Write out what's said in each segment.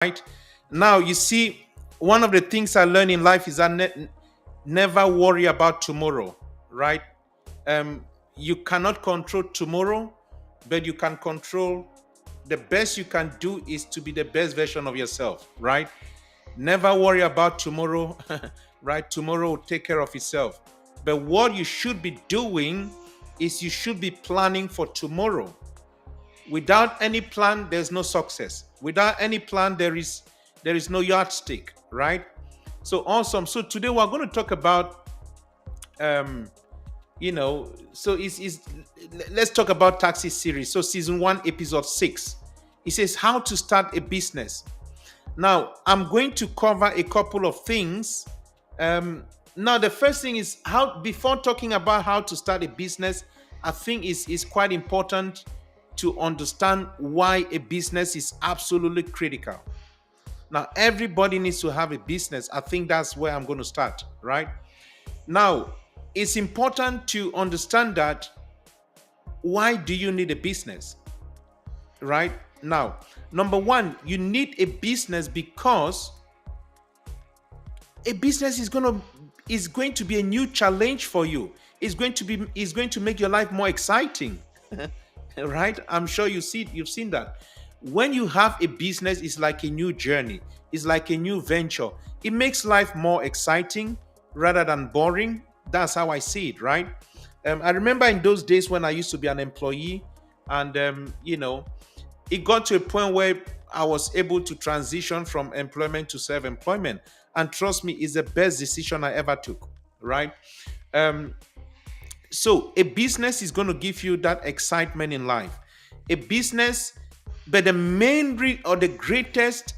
right? Now, you see, one of the things I learned in life is that never worry about tomorrow, right? Um, you cannot control tomorrow, but you can control the best you can do is to be the best version of yourself, right? Never worry about tomorrow, right? Tomorrow will take care of itself. But what you should be doing is you should be planning for tomorrow. Without any plan, there's no success. Without any plan, there is no yardstick, right? So awesome. So today we're going to talk about um so it's let's talk about taxi series. So season 1 episode 6. It says how to start a business. Now, I'm going to cover a couple of things. Now, the first thing is how, before talking about how to start a business, I think is quite important to understand why a business is absolutely critical. Now, everybody needs to have a business. I think that's where I'm going to start, right? Now, it's important to understand that why do you need a business? Right? Now, number one, you need a business because a business is going to be a new challenge for you. It's going to make your life more exciting. Right? I'm sure you've seen that. When you have a business, it's like a new journey. It's like a new venture. It makes life more exciting rather than boring. That's how I see it, right? I remember in those days when I used to be an employee, and it got to a point where I was able to transition from employment to self-employment. And trust me, it's the best decision I ever took, right? Um, so a business is going to give you that excitement in life. A business, but the main or the greatest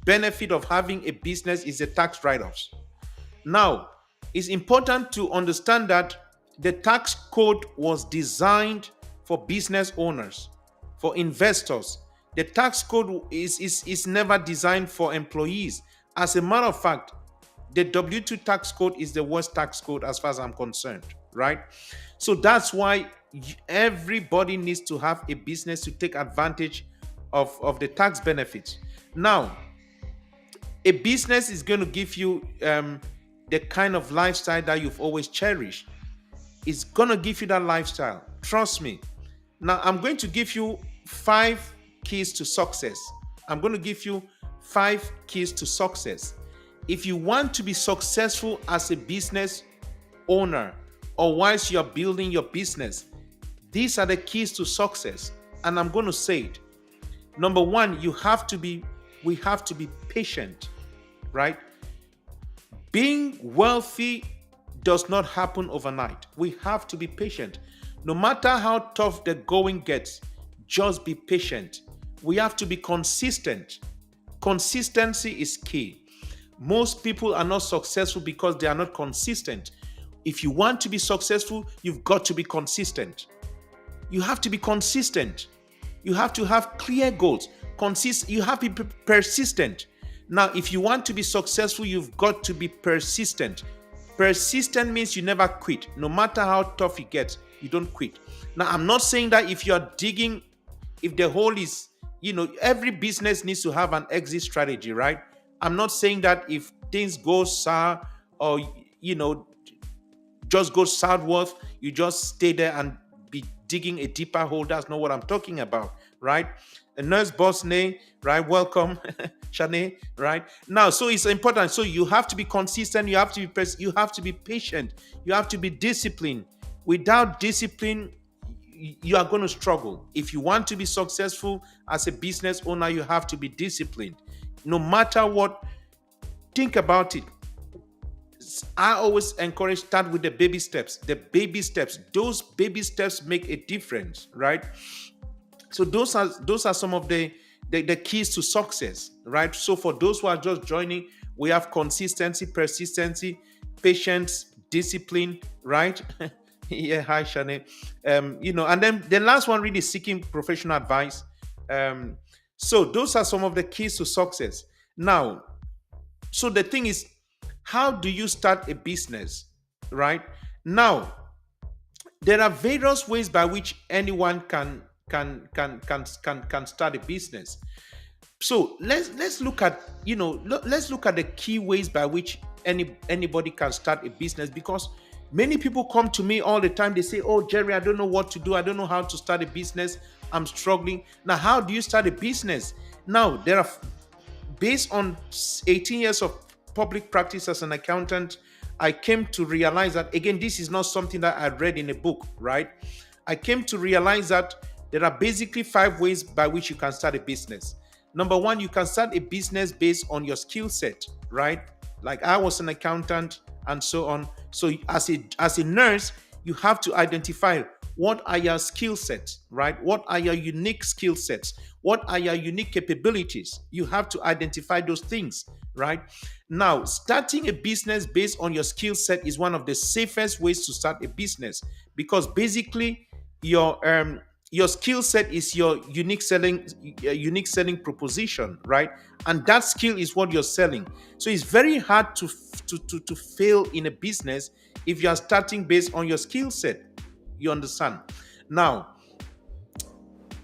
benefit of having a business is the tax write-offs. Now, it's important to understand that the tax code was designed for business owners, for investors. The tax code is never designed for employees. As a matter of fact, the W-2 tax code is the worst tax code as far as I'm concerned, right? So that's why everybody needs to have a business to take advantage of the tax benefits. Now, a business is going to give you the kind of lifestyle that you've always cherished. It's going to give you that lifestyle. Trust me. Now, I'm going to give you 5 keys to success. I'm going to give you 5 keys to success. If you want to be successful as a business owner or whilst you're building your business, these are the keys to success. And I'm going to say it. Number one, we have to be patient, right? Being wealthy does not happen overnight. We have to be patient. No matter how tough the going gets, just be patient. We have to be consistent. Consistency is key. Most people are not successful because they are not consistent. If you want to be successful, you've got to be consistent. You have to be consistent. You have to have clear goals. You have to be persistent. Now, if you want to be successful, you've got to be persistent. Persistent means you never quit. No matter how tough it gets, you don't quit. Now, I'm not saying that if you're digging, if the hole is, every business needs to have an exit strategy, right? I'm not saying that if things go sour or, just go southward, you just stay there and be digging a deeper hole. That's not what I'm talking about, right? A nurse boss name, right? Welcome, Shanae, right? Now, so it's important. So you have to be consistent. You have to be you have to be patient. You have to be disciplined. Without discipline, you are going to struggle. If you want to be successful as a business owner, you have to be disciplined. No matter what, think about it. I always encourage start with the baby steps. The baby steps. Those baby steps make a difference, right? So those are some of the keys to success, right? So for those who are just joining, we have consistency, persistency, patience, discipline, right? Yeah, hi Shanae. And then the last one really seeking professional advice. So those are some of the keys to success. Now, so the thing is, how do you start a business, right? Now, there are various ways by which anyone can start a business. So let's look at, let's look at the key ways by which anybody can start a business, because many people come to me all the time. They say, oh Jerry, I don't know what to do, I don't know how to start a business, I'm struggling. Now, how do you start a business? Now, there are, based on 18 years of public practice as an accountant, I came to realize that, again, this is not something that I read in a book, right? I came to realize that there are basically 5 ways by which you can start a business. Number one, you can start a business based on your skill set, right? Like, I was an accountant and so on. So as a nurse, you have to identify what are your skill sets, right? What are your unique skill sets? What are your unique capabilities? You have to identify those things, right? Now, starting a business based on your skill set is one of the safest ways to start a business, because basically your skill set is your unique selling proposition, right? And that skill is what you're selling. So it's very hard to fail in a business if you are starting based on your skill set. You understand? Now,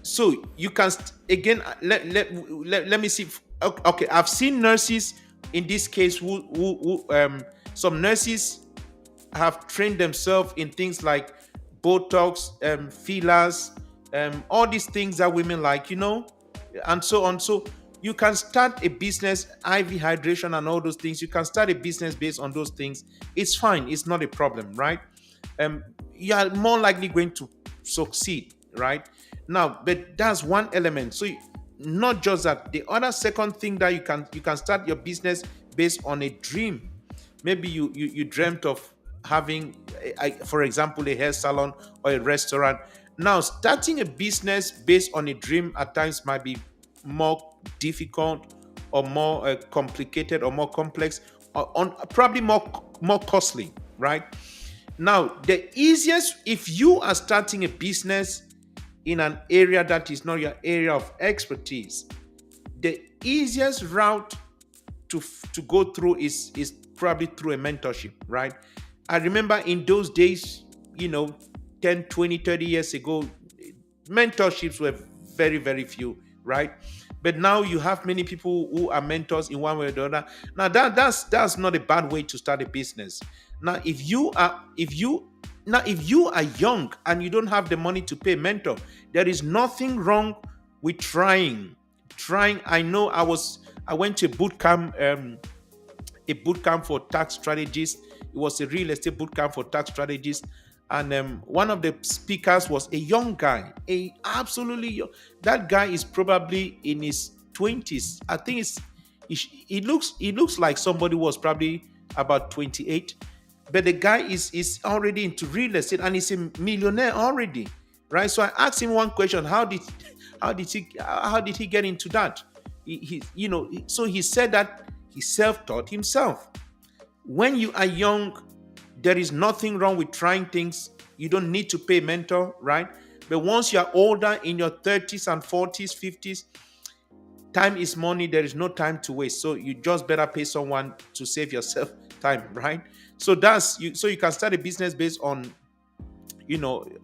so you can again, let me see. Okay, I've seen nurses in this case who some nurses have trained themselves in things like Botox, fillers, all these things that women like, and so on. So you can start a business, IV hydration and all those things. You can start a business based on those things. It's fine. It's not a problem, right? You are more likely going to succeed, right? Now, but that's one element. So not just that. The other second thing that you can start your business based on a dream. Maybe you dreamt of having, for example, a hair salon or a restaurant. Now, starting a business based on a dream at times might be more difficult or more complicated or more complex, or probably more costly, right? Now, the easiest, if you are starting a business in an area that is not your area of expertise, the easiest route to go through is probably through a mentorship, right? I remember in those days, 10, 20, 30 years ago, mentorships were very, very few, right? But now you have many people who are mentors in one way or the other. Now that's not a bad way to start a business. Now, if you are young and you don't have the money to pay a mentor, there is nothing wrong with trying. I know I went to a boot camp for tax strategists. It was a real estate boot camp for tax strategists. And one of the speakers was a young guy, a absolutely young. That guy is probably in his 20s. I think he looks like somebody who was probably about 28. But the guy is already into real estate and he's a millionaire already, right? So I asked him one question: how did he get into that? So he said that he self-taught himself. When you are young, there is nothing wrong with trying things. You don't need to pay a mentor, right? But once you are older, in your 30s and 40s, 50s, time is money. There is no time to waste. So you just better pay someone to save yourself time, right? So you can start a business based on,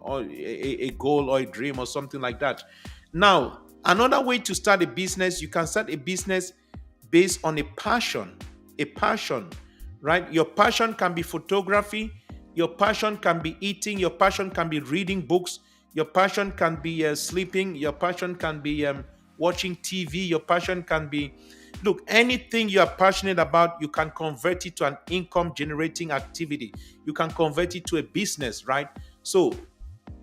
or a goal or a dream or something like that. Now, another way to start a business, you can start a business based on a passion, right? Your passion can be photography. Your passion can be eating. Your passion can be reading books. Your passion can be sleeping. Your passion can be watching TV. Your passion can be, look, anything you are passionate about, you can convert it to an income generating activity. You can convert it to a business, right? So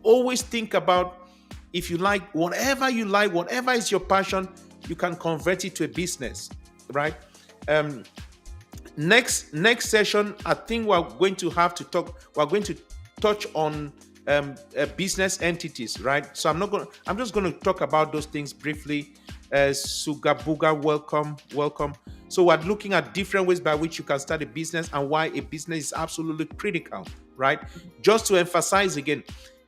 always think about, if you like, whatever is your passion, you can convert it to a business, right? Next session, I think we're going to touch on business entities, right? So I'm just going to talk about those things briefly. Sugabuga, welcome. So we're looking at different ways by which you can start a business and why a business is absolutely critical, right? Just to emphasize again,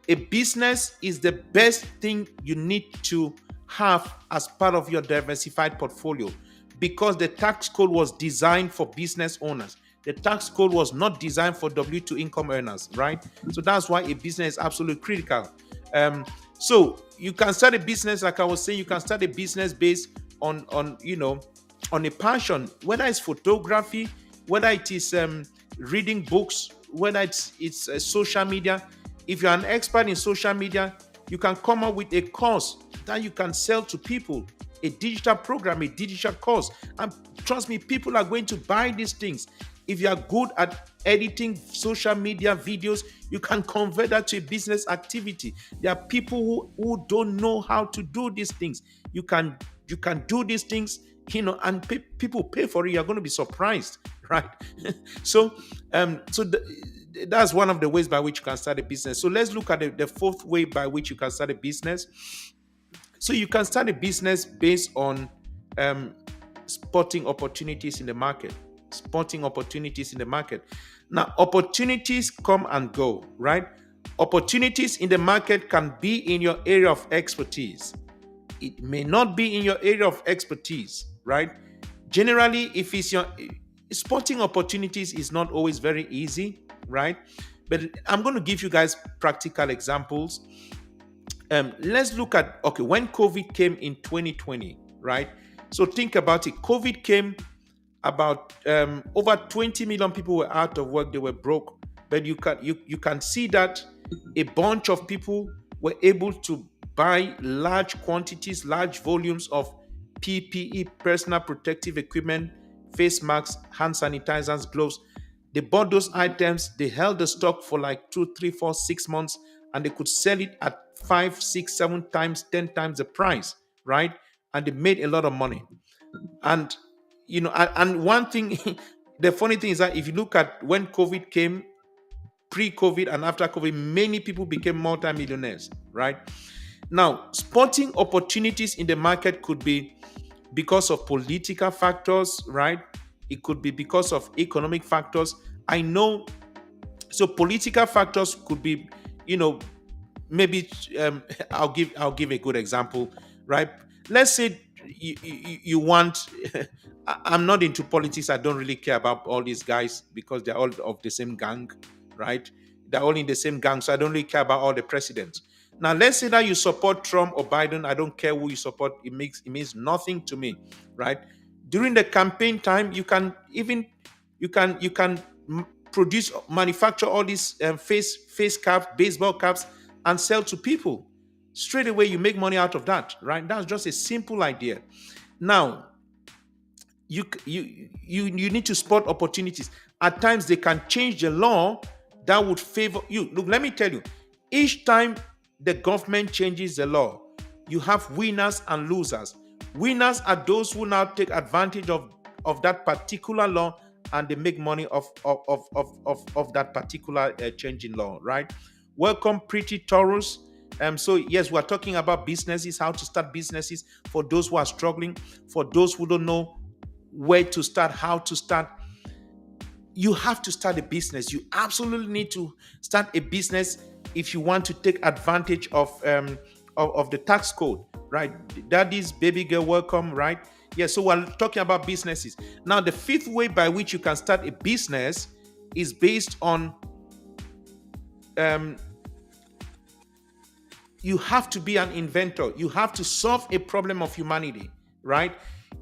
a business is the best thing you need to have as part of your diversified portfolio, because the tax code was designed for business owners. The tax code was not designed for W2 income earners, right? So that's why a business is absolutely critical. So you can start a business, like I was saying, you can start a business based on a passion, whether it's photography, whether it is reading books, whether it's social media. If you're an expert in social media, you can come up with a course that you can sell to people, a digital program, a digital course. And trust me, people are going to buy these things. If you are good at editing social media videos, you can convert that to a business activity. There are people who don't know how to do these things. You can do these things, and people pay for it. You're going to be surprised, right? so that's one of the ways by which you can start a business. So let's look at the fourth way by which you can start a business. So you can start a business based on spotting opportunities in the market. Spotting opportunities in the market. Now, opportunities come and go, right? Opportunities in the market can be in your area of expertise. It may not be in your area of expertise, right? Generally, if it's your spotting opportunities is not always very easy, right? But I'm going to give you guys practical examples. Let's look at, okay, when COVID came in 2020, right? So think about it. COVID came, about over 20 million people were out of work, they were broke. But you can see that a bunch of people were able to buy large quantities, large volumes of PPE, personal protective equipment, face masks, hand sanitizers, gloves. They bought those items, they held the stock for like 2, 3, 4, 6 months, and they could sell it at 5, 6, 7 times, 10 times the price, right? And they made a lot of money. And and one thing, the funny thing is that if you look at when COVID came, pre-COVID and after COVID, many people became multimillionaires, right? Now, spotting opportunities in the market could be because of political factors, right? It could be because of economic factors. I know, so political factors could be, maybe I'll give a good example, right? Let's say you want. I'm not into politics. I don't really care about all these guys because they're all of the same gang, right? They're all in the same gang, so I don't really care about all the presidents. Now, let's say that you support Trump or Biden. I don't care who you support. It means nothing to me, right? During the campaign time, you can produce, manufacture all these face caps, baseball caps, and sell to people. Straight away, you make money out of that, right? That's just a simple idea. Now, you need to spot opportunities. At times, they can change the law that would favor you. Look, let me tell you, each time the government changes the law, you have winners and losers. Winners are those who now take advantage of that particular law and they make money of that particular change in law, right? Welcome, pretty Taurus. So yes, we're talking about businesses, how to start businesses for those who are struggling, for those who don't know where to start, how to start. You have to start a business. You absolutely need to start a business if you want to take advantage of the tax code, right? That is, baby girl, welcome, right? Yeah, so we're talking about businesses. Now, the fifth way by which you can start a business is based on you have to be an inventor. You have to solve a problem of humanity, right?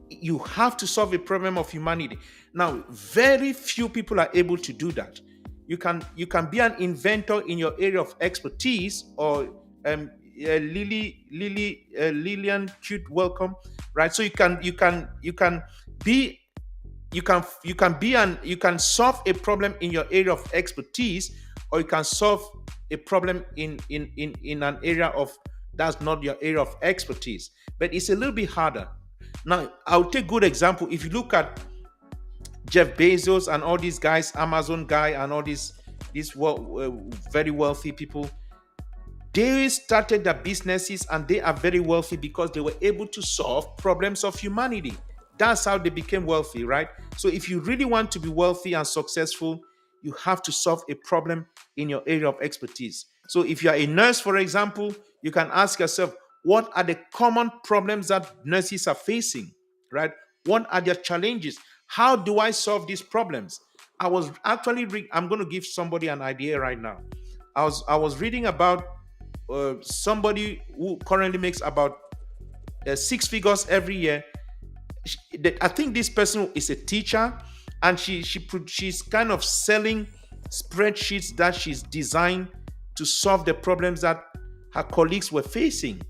You have to solve a problem of humanity. Now, very few people are able to do that. You can be an inventor in your area of expertise, or Lillian, cute, welcome, right? So you can solve a problem in your area of expertise, or you can solve a problem in an area of that's not your area of expertise, but it's a little bit harder. Now, I'll take good example. If you look at Jeff Bezos and all these guys, Amazon guy, and all these very wealthy people, they started their businesses and they are very wealthy because they were able to solve problems of humanity. That's how they became wealthy, right? So if you really want to be wealthy and successful, you have to solve a problem in your area of expertise. So if you are a nurse, for example, you can ask yourself, what are the common problems that nurses are facing, right? What are their challenges? How do I solve these problems? I was actually, I'm going to give somebody an idea right now. I was reading about somebody who currently makes about 6 figures every year, I think this person is a teacher, and she's kind of selling spreadsheets that she's designed to solve the problems that her colleagues were facing.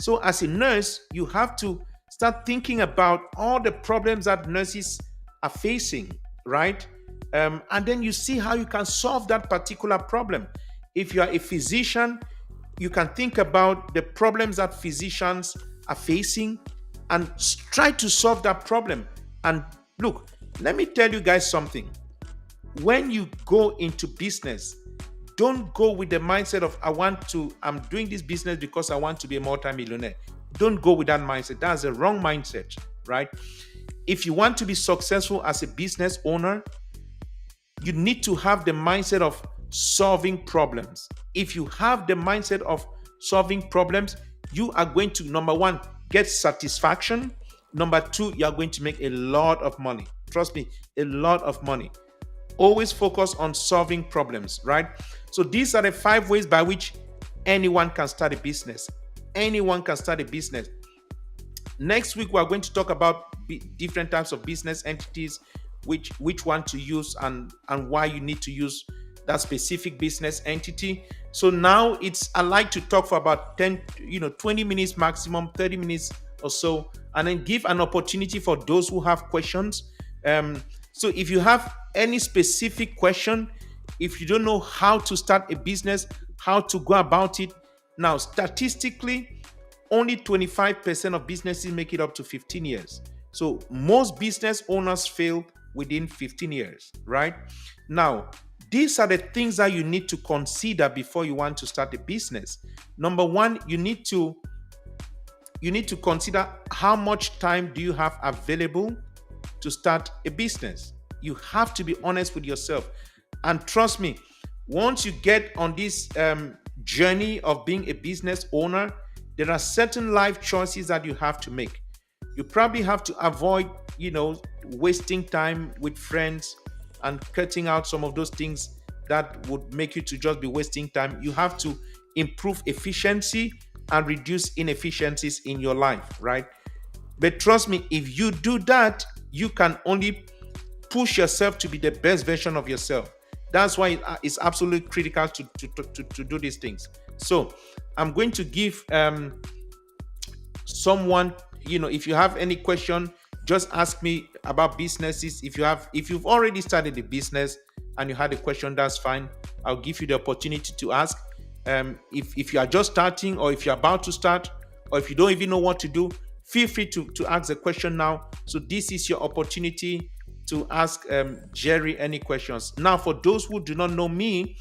So as a nurse, you have to start thinking about all the problems that nurses are facing, right? And then you see how you can solve that particular problem. If you are a physician, you can think about the problems that physicians are facing and try to solve that problem. And look, let me tell you guys something. When you go into business, don't go with the mindset of I'm doing this business because I want to be a multimillionaire. Don't go with that mindset. That's a wrong mindset, right? If you want to be successful as a business owner, you need to have the mindset of solving problems. If you have the mindset of solving problems, you are going to, number one, get satisfaction. Number two, you are going to make a lot of money. Trust me, a lot of money. Always focus on solving problems, right? So these are the 5 ways by which anyone can start a business. Anyone can start a business. Next week, we're going to talk about different types of business entities, which one to use, and why you need to use that specific business entity. So now I like to talk for about 20 minutes maximum, 30 minutes or so, and then give an opportunity for those who have questions. So if you have any specific question, if you don't know how to start a business, how to go about it, now statistically, only 25% of businesses make it up to 15 years. So most business owners fail within 15 years, right? Now, these are the things that you need to consider before you want to start a business. Number one, you need to consider how much time do you have available to start a business. You have to be honest with yourself. And trust me, once you get on this journey of being a business owner, there are certain life choices that you have to make. You probably have to avoid, wasting time with friends and cutting out some of those things that would make you to just be wasting time. You have to improve efficiency and reduce inefficiencies in your life, right? But trust me, if you do that, you can only push yourself to be the best version of yourself. That's why it's absolutely critical to do these things. So I'm going to give someone, if you have any question, just ask me about businesses. If you've already started a business and you had a question, that's fine. I'll give you the opportunity to ask. If you are just starting, or if you're about to start, or if you don't even know what to do, feel free to ask the question now. So this is your opportunity to ask Jerry any questions. Now, for those who do not know me,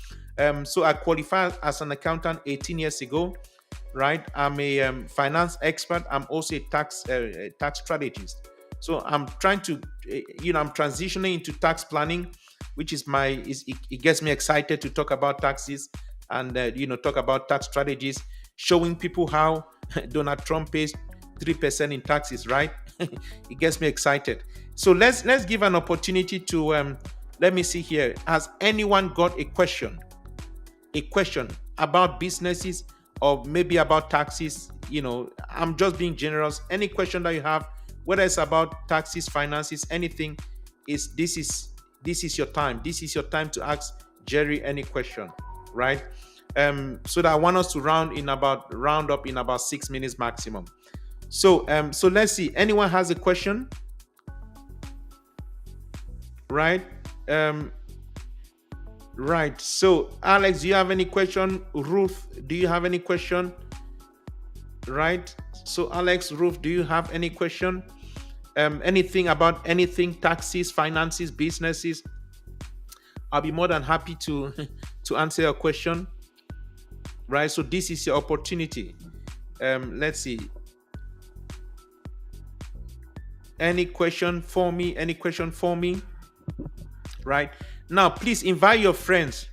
so I qualified as an accountant 18 years ago, right? I'm a finance expert. I'm also a tax strategist. So I'm trying to, I'm transitioning into tax planning, which is it gets me excited to talk about taxes and, talk about tax strategies, showing people how Donald Trump pays 3% in taxes, right? It gets me excited. So let's give an opportunity to, let me see here. Has anyone got a question about businesses or maybe about taxes? I'm just being generous. Any question that you have, whether it's about taxes, finances, anything, this is your time. This is your time to ask Jerry any question, right? So that I want us to round up in about 6 minutes maximum. So let's see. Anyone has a question? Right. Right. So Alex, do you have any question? Ruth, do you have any question? Right. So Alex, Ruth, do you have any question? Anything about anything, taxes, finances, businesses? I'll be more than happy to answer your question. Right. So this is your opportunity. Let's see. Any question for me? Right now, please invite your friends.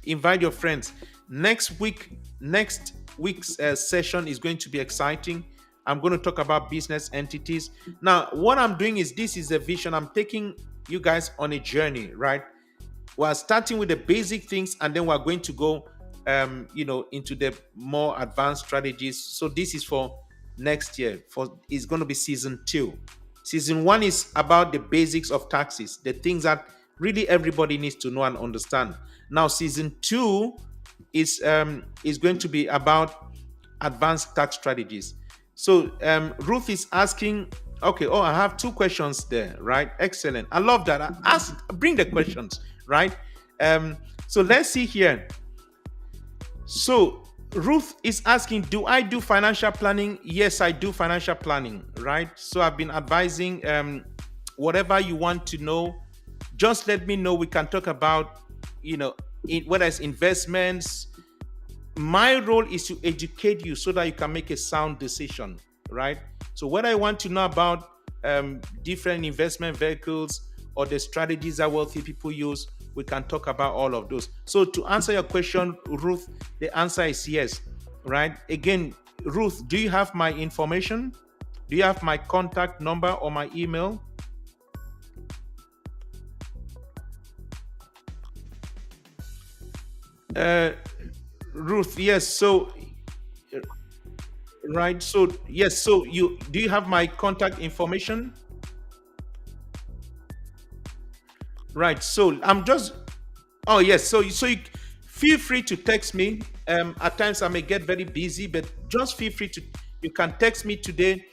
Next week's session is going to be exciting. I'm going to talk about business entities. Now, what I'm doing is, this is a vision. I'm taking you guys on a journey, right? We're starting with the basic things, and then we're going to go into the more advanced strategies. So this is for next year. It's going to be season 2. Season one is about the basics of taxes, the things that really everybody needs to know and understand. Now, season two is going to be about advanced tax strategies. So Ruth is asking, okay, oh, I have two questions there, right? Excellent. I love that. Bring the questions, right? So let's see here. So Ruth is asking, do I do financial planning? Yes, I do financial planning, right? So I've been advising whatever you want to know, just let me know. We can talk about, whether it's investments. My role is to educate you so that you can make a sound decision, right? So whether I want to know about different investment vehicles or the strategies that wealthy people use, we can talk about all of those. So to answer your question, Ruth, the answer is yes, right? Again, Ruth, do you have my information? Do you have my contact number or my email? Ruth, yes. So, right. So, yes. So, you have my contact information? Right. So, I'm just. Oh, yes. So you feel free to text me. At times I may get very busy, but just feel free to. You can text me today.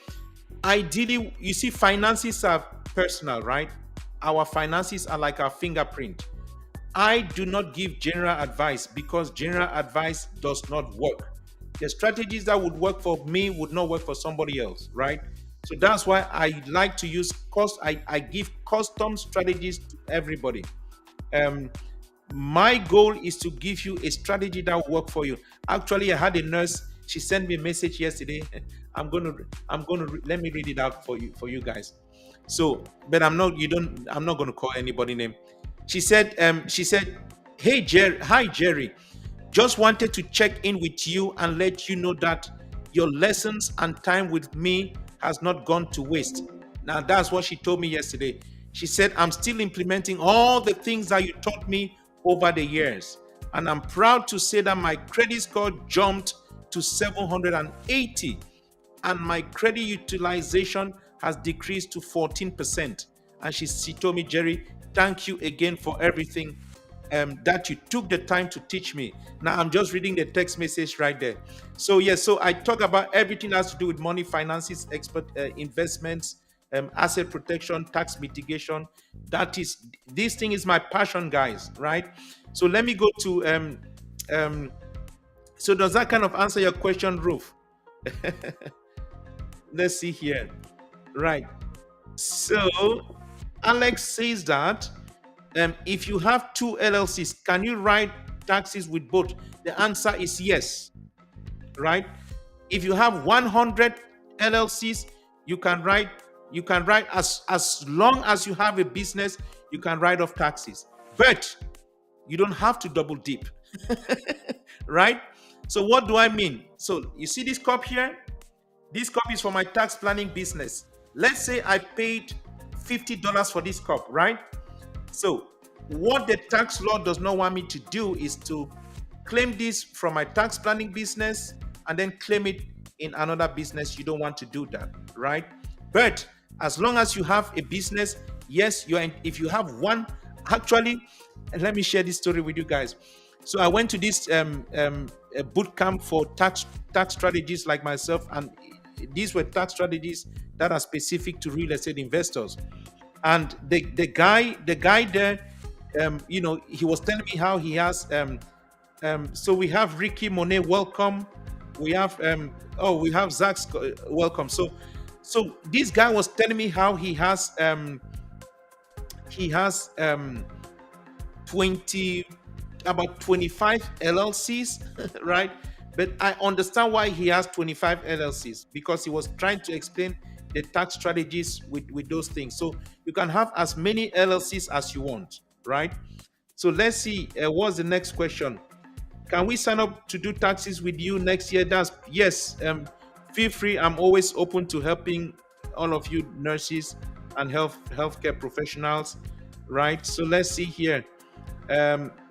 Ideally, you see, finances are personal, right? Our finances are like our fingerprint. I do not give general advice because general advice does not work. The strategies that would work for me would not work for somebody else, right? So that's why I like to use cost. I give custom strategies to everybody. Um, my goal is to give you a strategy that will work for you. Actually, I had a nurse. She sent me a message yesterday. Let me read it out for you guys. So, but I'm not. You don't. I'm not going to call anybody name. She said, "Hey Jerry, hi Jerry. Just wanted to check in with you and let you know that your lessons and time with me has not gone to waste." Now, that's what she told me yesterday. She said, "I'm still implementing all the things that you taught me over the years. And I'm proud to say that my credit score jumped to 780 and my credit utilization has decreased to 14%. And she told me, Jerry, thank you again for everything that you took the time to teach me." Now I'm just reading the text message right there. So yes, so I talk about everything that has to do with money, finances, expert investments, asset protection, tax mitigation. This thing is my passion, guys. Right? So let me go to so does that kind of answer your question, Ruth? Let's see here. Right. So Alex says that if you have two LLCs, can you write taxes with both? The answer is yes, right? If you have 100 LLCs, you can write as long as you have a business, you can write off taxes. But you don't have to double dip, right? So what do I mean? So you see this cup here? This cup is for my tax planning business. Let's say I paid $50 for this cup, right? So what the tax law does not want me to do is to claim this from my tax planning business and then claim it in another business. You don't want to do that, right? But as long as you have a business, yes, if you have one, actually, let me share this story with you guys. So I went to this a boot camp for tax strategists like myself, and these were tax strategies that are specific to real estate investors. And the guy there, he was telling me how he has so we have Ricky Monet, welcome. We have we have Zach's welcome. So this guy was telling me how he has 25 LLCs, right? But I understand why he has 25 LLCs, because he was trying to explain the tax strategies with those things. So you can have as many LLCs as you want, right? So let's see, what's the next question? Can we sign up to do taxes with you next year? Yes. Feel free. I'm always open to helping all of you nurses and healthcare professionals, right? So let's see here.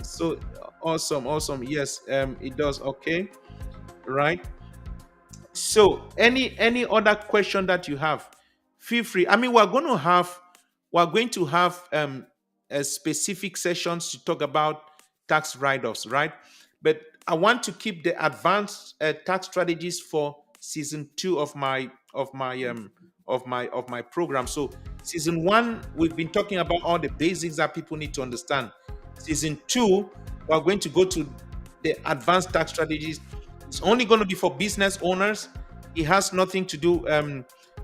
So awesome. Yes, it does. Okay, right. So any other question that you have, feel free. I mean, we're going to have a specific sessions to talk about tax write-offs, right? But I want to keep the advanced tax strategies for season 2 of my program. So season 1, we've been talking about all the basics that people need to understand. Season 2, we're going to go to the advanced tax strategies. It's only going to be for business owners. It has nothing to do.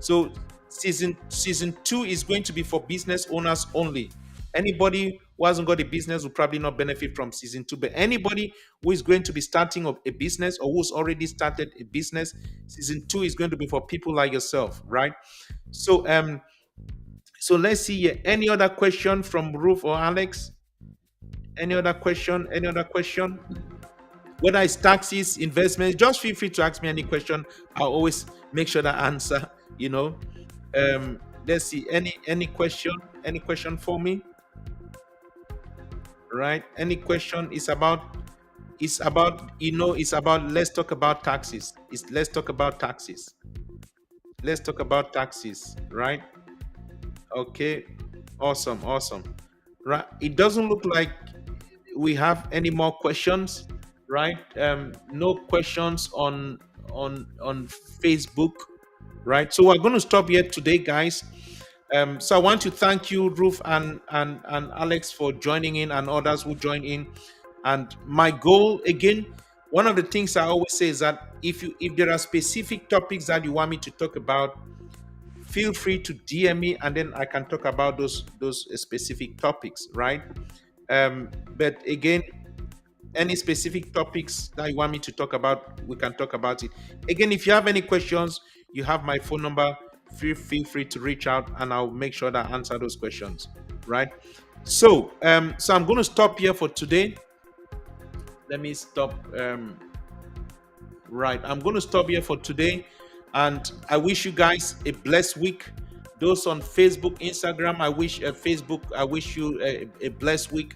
So season 2 is going to be for business owners only. Anybody who hasn't got a business will probably not benefit from season 2. But anybody who is going to be starting up a business or who's already started a business, season 2 is going to be for people like yourself, right? So so let's see here. Any other question from Ruth or Alex? Any other question? Any other question? Whether it's taxes, investments, just feel free to ask me any question. I'll always make sure that I answer, you know. Let's see. Any question? Any question for me? Right? Any question is about it's about let's talk about taxes. Let's talk about taxes. Let's talk about taxes, right? Okay. Awesome, awesome. Right. It doesn't look like we have any more questions, right? No questions on Facebook, right? So we're going to stop here today, guys. So I want to thank you, Ruth and Alex, for joining in, and others who join in. And my goal, again, one of the things I always say is that if there are specific topics that you want me to talk about, feel free to DM me, and then I can talk about those specific topics, right? But again, any specific topics that you want me to talk about, we can talk about it. Again, if you have any questions, you have my phone number. Feel free to reach out, and I'll make sure that I answer those questions, right? So so I'm going to stop here for today. Let me stop. Right, I'm going to stop here for today, and I wish you guys a blessed week. Those on Facebook, Instagram, I wish you a blessed week.